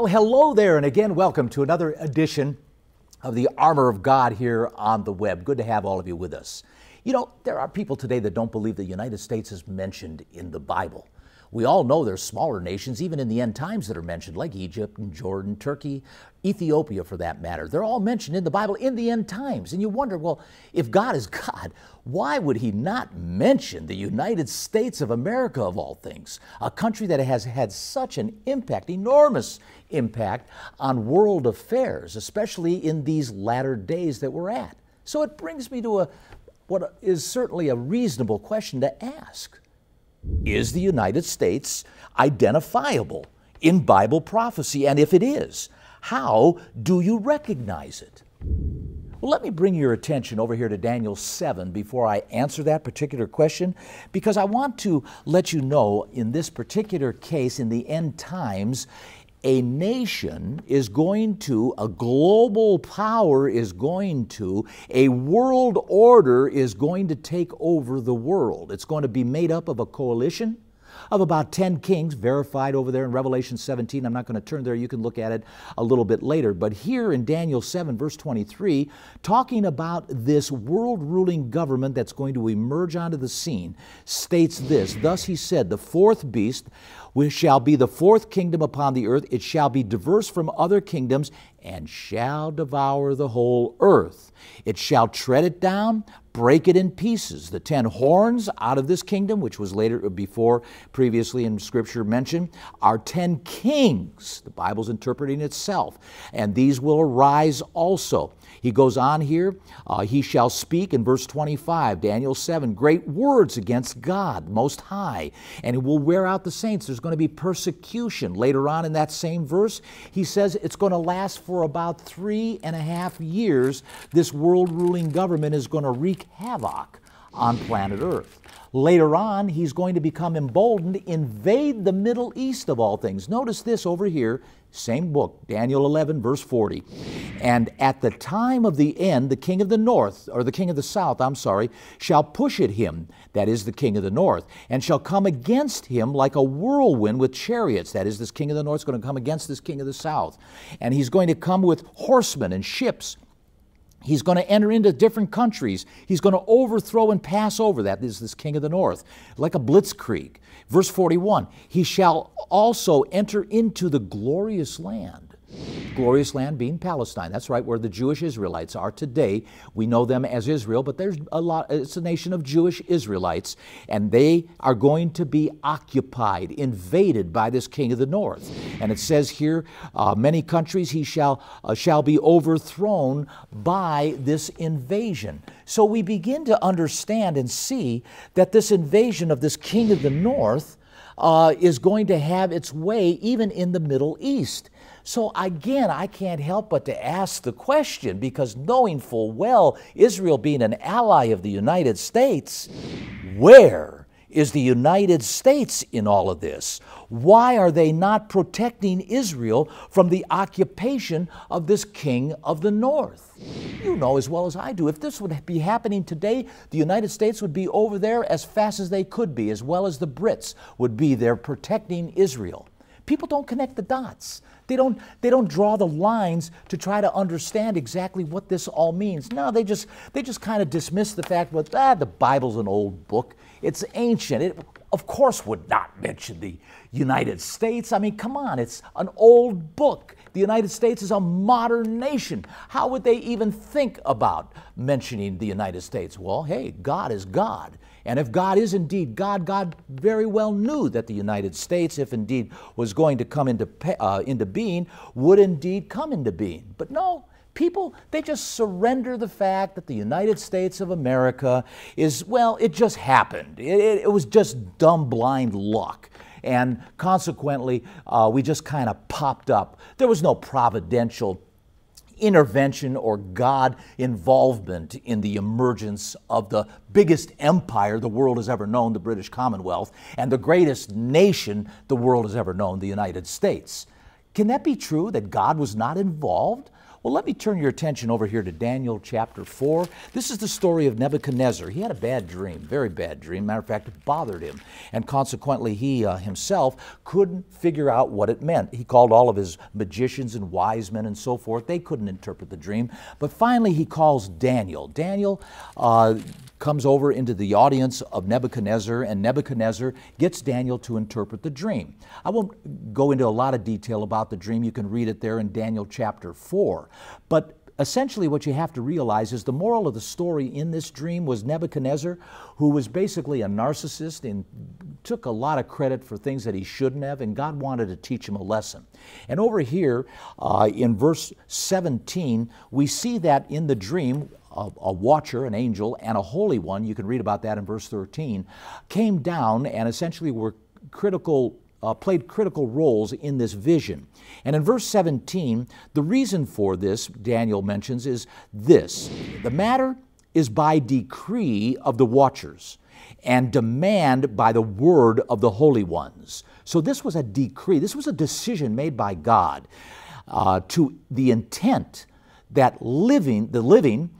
Well, hello there, and again, welcome to another edition of the Armor of God here on the web. Good to have all of you with us. You know, there are people today that don't believe the United States is mentioned in the Bible. We all know there's smaller nations, even in the end times, that are mentioned, like Egypt and Jordan, Turkey, Ethiopia for that matter. They're all mentioned in the Bible in the end times. And you wonder, well, if God is God, why would he not mention the United States of America, of all things? A country that has had such an impact, enormous impact on world affairs, especially in these latter days that we're at. So it brings me to what is certainly a reasonable question to ask. Is the United States identifiable in Bible prophecy? And if it is, how do you recognize it? Well, let me bring your attention over here to Daniel 7 before I answer that particular question, because I want to let you know in this particular case, in the end times, a nation is going to, a global power is going to, a world order is going to take over the world. It's going to be made up of a coalition of about 10 kings, verified over there in Revelation 17. I'm not going to turn there. You can look at it a little bit later. But here in Daniel 7, verse 23, talking about this world-ruling government that's going to emerge onto the scene, states this: Thus he said, the fourth beast which shall be the fourth kingdom upon the earth. It shall be diverse from other kingdoms, and shall devour the whole earth. It shall tread it down, break it in pieces. The 10 horns out of this kingdom, which was previously in Scripture mentioned, are 10 kings. The Bible's interpreting itself. And these will arise also. He goes on here, he shall speak in verse 25, Daniel 7, great words against God Most High, and it will wear out the saints. There's going to be persecution. Later on in that same verse, he says it's going to last for about 3.5 years. This world-ruling government is going to wreak havoc on planet Earth. Later on, he's going to become emboldened, invade the Middle East of all things. Notice this over here, same book, Daniel 11, verse 40. And at the time of the end, the king of the north, or the king of the south, shall push at him, that is the king of the north, and shall come against him like a whirlwind with chariots. That is, this king of the north is going to come against this king of the south. And he's going to come with horsemen and ships. He's going to enter into different countries. He's going to overthrow and pass over, that is this king of the north, like a blitzkrieg. Verse 41, he shall also enter into the glorious land. Glorious land being Palestine. That's right, where the Jewish Israelites are today. We know them as Israel, but it's a nation of Jewish Israelites, and they are going to be occupied, invaded by this king of the north. And it says here, many countries he shall be overthrown by this invasion. So we begin to understand and see that this invasion of this king of the north is going to have its way even in the Middle East. So again, I can't help but to ask the question, because knowing full well Israel being an ally of the United States, where is the United States in all of this? Why are they not protecting Israel from the occupation of this king of the north? You know as well as I do, if this would be happening today, the United States would be over there as fast as they could be, as well as the Brits would be there protecting Israel. People don't connect the dots. They don't draw the lines to try to understand exactly what this all means. No, they just kind of dismiss the fact that the Bible's an old book. It's ancient. It, of course, would not mention the United States. I mean, come on, it's an old book. The United States is a modern nation. How would they even think about mentioning the United States? Well, hey, God is God. And if God is indeed God, God very well knew that the United States, if indeed was going to come into being, would indeed come into being. But no, people, they just surrender the fact that the United States of America is, well, it just happened. It was just dumb, blind luck. And consequently, we just kind of popped up. There was no providential intervention or God involvement in the emergence of the biggest empire the world has ever known, the British Commonwealth, and the greatest nation the world has ever known, the United States. Can that be true, that God was not involved? Well, let me turn your attention over here to Daniel chapter 4. This is the story of Nebuchadnezzar. He had a bad dream, very bad dream. Matter of fact, it bothered him. And consequently, he himself couldn't figure out what it meant. He called all of his magicians and wise men and so forth. They couldn't interpret the dream. But finally, he calls Daniel. Daniel comes over into the audience of Nebuchadnezzar, and Nebuchadnezzar gets Daniel to interpret the dream. I won't go into a lot of detail about the dream. You can read it there in Daniel chapter 4. But essentially what you have to realize is the moral of the story in this dream was Nebuchadnezzar, who was basically a narcissist and took a lot of credit for things that he shouldn't have, and God wanted to teach him a lesson. And over here in verse 17, we see that in the dream, a watcher, an angel, and a holy one, you can read about that in verse 13, came down and essentially were played critical roles in this vision. And in verse 17, the reason for this, Daniel mentions, is this: the matter is by decree of the watchers and demand by the word of the holy ones. So this was a decree, this was a decision made by God to the intent that the living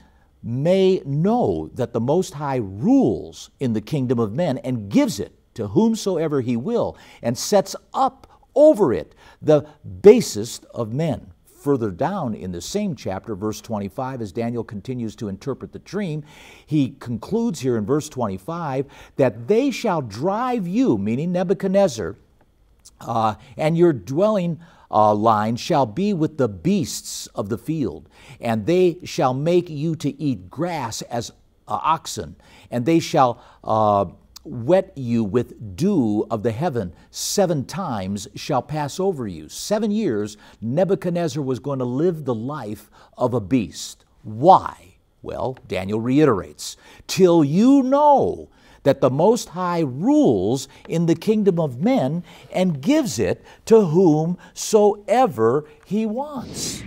may know that the Most High rules in the kingdom of men and gives it to whomsoever he will, and sets up over it the basest of men. Further down in the same chapter, verse 25, as Daniel continues to interpret the dream, he concludes here in verse 25 that they shall drive you, meaning Nebuchadnezzar, and your dwelling line shall be with the beasts of the field, and they shall make you to eat grass as oxen, and they shall wet you with dew of the heaven. 7 times shall pass over you. 7 years Nebuchadnezzar was going to live the life of a beast. Why? Well, Daniel reiterates, till you know that the Most High rules in the kingdom of men and gives it to whomsoever he wants.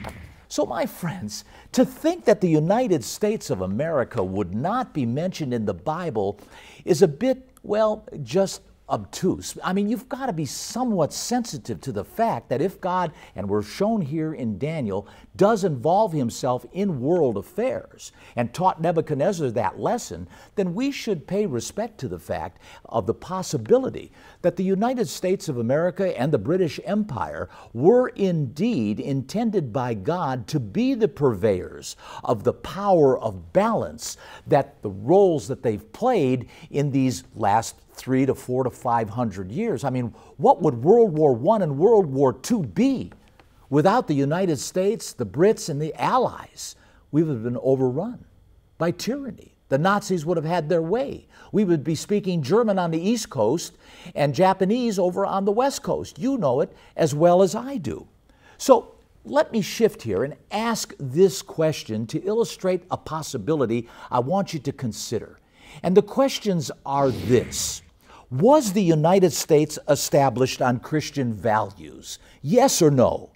So, my friends, to think that the United States of America would not be mentioned in the Bible is a bit, well, just obtuse. I mean, you've got to be somewhat sensitive to the fact that if God, and we're shown here in Daniel, does involve himself in world affairs and taught Nebuchadnezzar that lesson, then we should pay respect to the fact of the possibility that the United States of America and the British Empire were indeed intended by God to be the purveyors of the power of balance, that the roles that they've played in these last 300 to 400 to 500 years. I mean, what would World War I and World War II be without the United States, the Brits, and the Allies? We would have been overrun by tyranny. The Nazis would have had their way. We would be speaking German on the East Coast and Japanese over on the West Coast. You know it as well as I do. So let me shift here and ask this question to illustrate a possibility I want you to consider. And the questions are this: was the United States established on Christian values? Yes or no?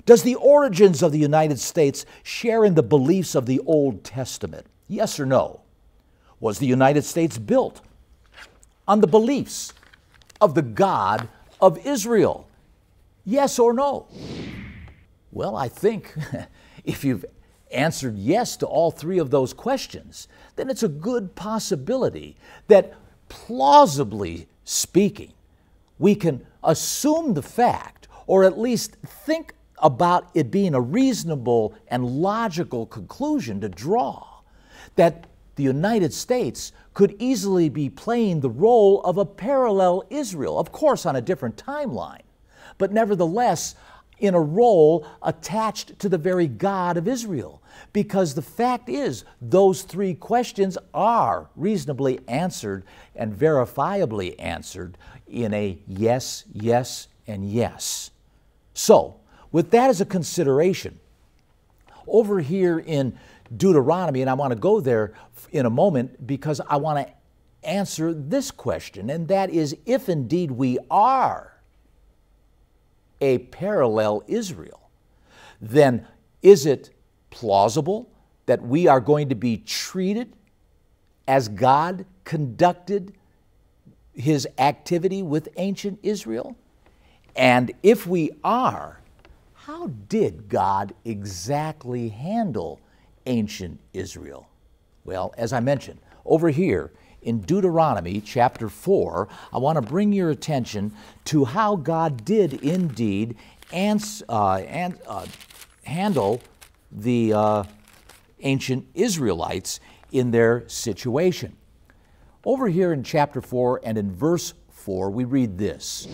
Does the origins of the United States share in the beliefs of the Old Testament? Yes or no? Was the United States built on the beliefs of the God of Israel? Yes or no? Well, I think if you've answered yes to all 3 of those questions, then it's a good possibility that, plausibly speaking, we can assume the fact, or at least think about it being a reasonable and logical conclusion to draw, that the United States could easily be playing the role of a parallel Israel, of course on a different timeline, but nevertheless in a role attached to the very God of Israel. Because the fact is, those 3 questions are reasonably answered and verifiably answered in a yes, yes, and yes. So, with that as a consideration, over here in Deuteronomy, and I want to go there in a moment because I want to answer this question, and that is, if indeed we are a parallel Israel, then is it plausible that we are going to be treated as God conducted his activity with ancient Israel? And if we are, how did God exactly handle ancient Israel? Well, as I mentioned, over here in Deuteronomy chapter 4, I want to bring your attention to how God did indeed handle the ancient Israelites in their situation. Over here in chapter 4 and in verse 4, we read this: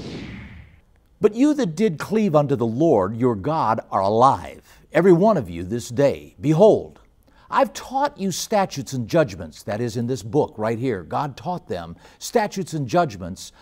"But you that did cleave unto the Lord your God are alive, every one of you this day. Behold, I've taught you statutes and judgments," that is in this book right here. God taught them statutes and judgments,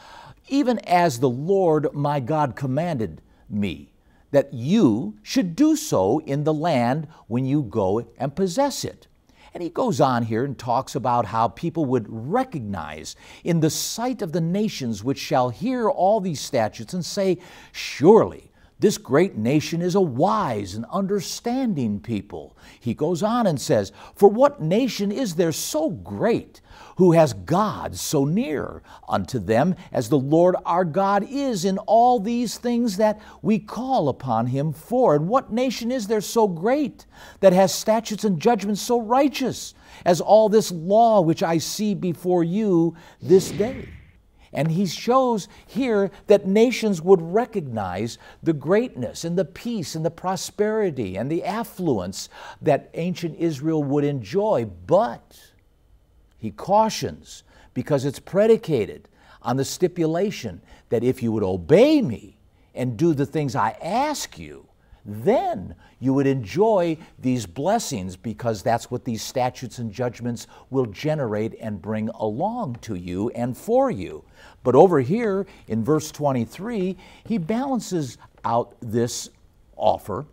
"even as the Lord my God commanded me, that you should do so in the land when you go and possess it." And he goes on here and talks about how people would recognize in the sight of the nations which shall hear all these statutes and say, "Surely this great nation is a wise and understanding people." He goes on and says, "For what nation is there so great, who has God so near unto them as the Lord our God is in all these things that we call upon him for? And what nation is there so great, that has statutes and judgments so righteous as all this law which I see before you this day?" And he shows here that nations would recognize the greatness and the peace and the prosperity and the affluence that ancient Israel would enjoy. But he cautions, because it's predicated on the stipulation that if you would obey me and do the things I ask you, then you would enjoy these blessings, because that's what these statutes and judgments will generate and bring along to you and for you. But over here in verse 23, he balances out this offer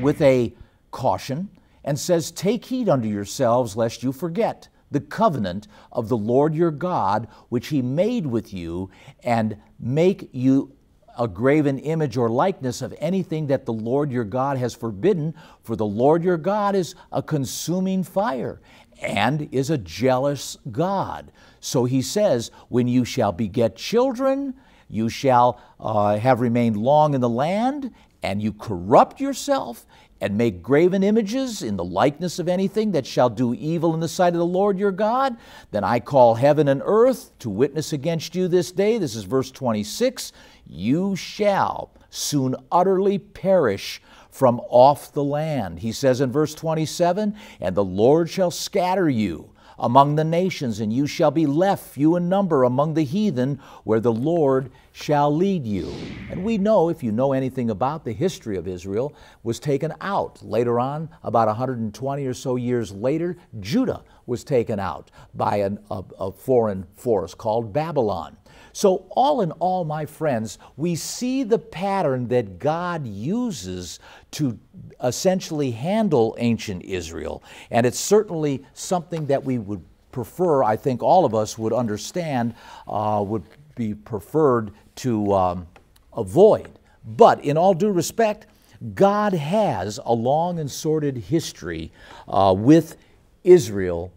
with a caution and says, "Take heed unto yourselves lest you forget the covenant of the Lord your God, which he made with you, and make you a graven image or likeness of anything that the Lord your God has forbidden. For the Lord your God is a consuming fire, and is a jealous God." So he says, "When you shall beget children, you shall have remained long in the land, and you corrupt yourself, and make graven images in the likeness of anything that shall do evil in the sight of the Lord your God, then I call heaven and earth to witness against you this day." This is verse 26. "You shall soon utterly perish from off the land." He says in verse 27, "And the Lord shall scatter you among the nations, and you shall be left few in number among the heathen, where the Lord shall lead you." And we know, if you know anything about the history of Israel, was taken out. Later on, about 120 or so years later, Judah was taken out by a foreign force called Babylon. So all in all, my friends, we see the pattern that God uses to essentially handle ancient Israel. And it's certainly something that we would prefer, I think all of us would understand, would be preferred to avoid. But in all due respect, God has a long and sordid history with Israel,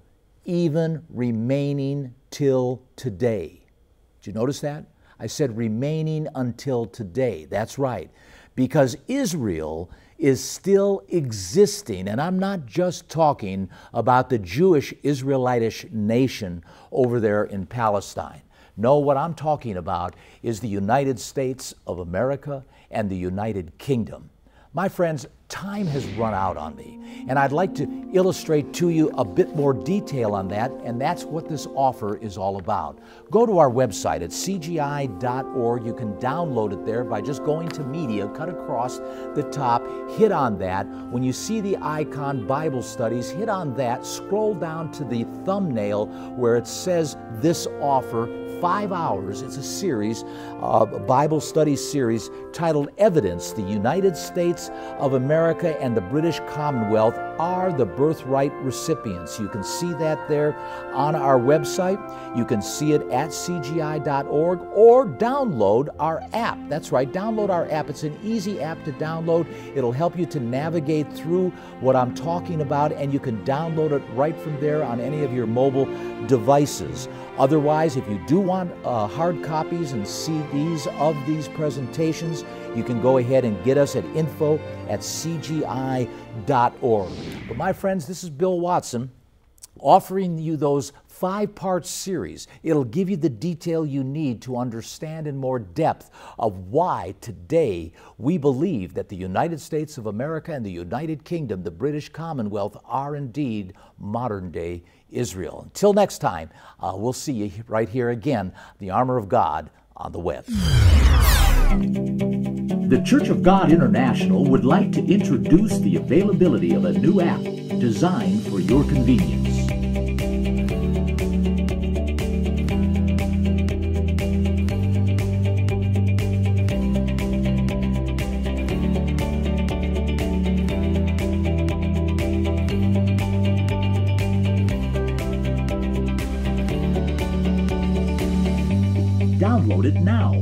even remaining till today. Did you notice that? I said remaining until today. That's right. Because Israel is still existing, and I'm not just talking about the Jewish Israelitish nation over there in Palestine. No, what I'm talking about is the United States of America and the United Kingdom. My friends, time has run out on me, and I'd like to illustrate to you a bit more detail on that, and that's what this offer is all about. Go to our website at cgi.org. You can download it there by just going to Media, cut across the top, hit on that. When you see the icon Bible Studies, hit on that, scroll down to the thumbnail where it says this offer, 5 hours. It's a series, a Bible study series titled Evidence, the United States of America America and the British Commonwealth are the birthright recipients. You can see that there on our website. You can see it at cgi.org or download our app. That's right, download our app. It's an easy app to download. It'll help you to navigate through what I'm talking about, and you can download it right from there on any of your mobile devices. Otherwise, if you do want hard copies and CDs of these presentations, you can go ahead and get us at info@cgi.org. But my friends, this is Bill Watson offering you those 5-part series. It'll give you the detail you need to understand in more depth of why today we believe that the United States of America and the United Kingdom, the British Commonwealth, are indeed modern-day Israel. Until next time, we'll see you right here again, the Armor of God on the web. The Church of God International would like to introduce the availability of a new app designed for your convenience. Download it now.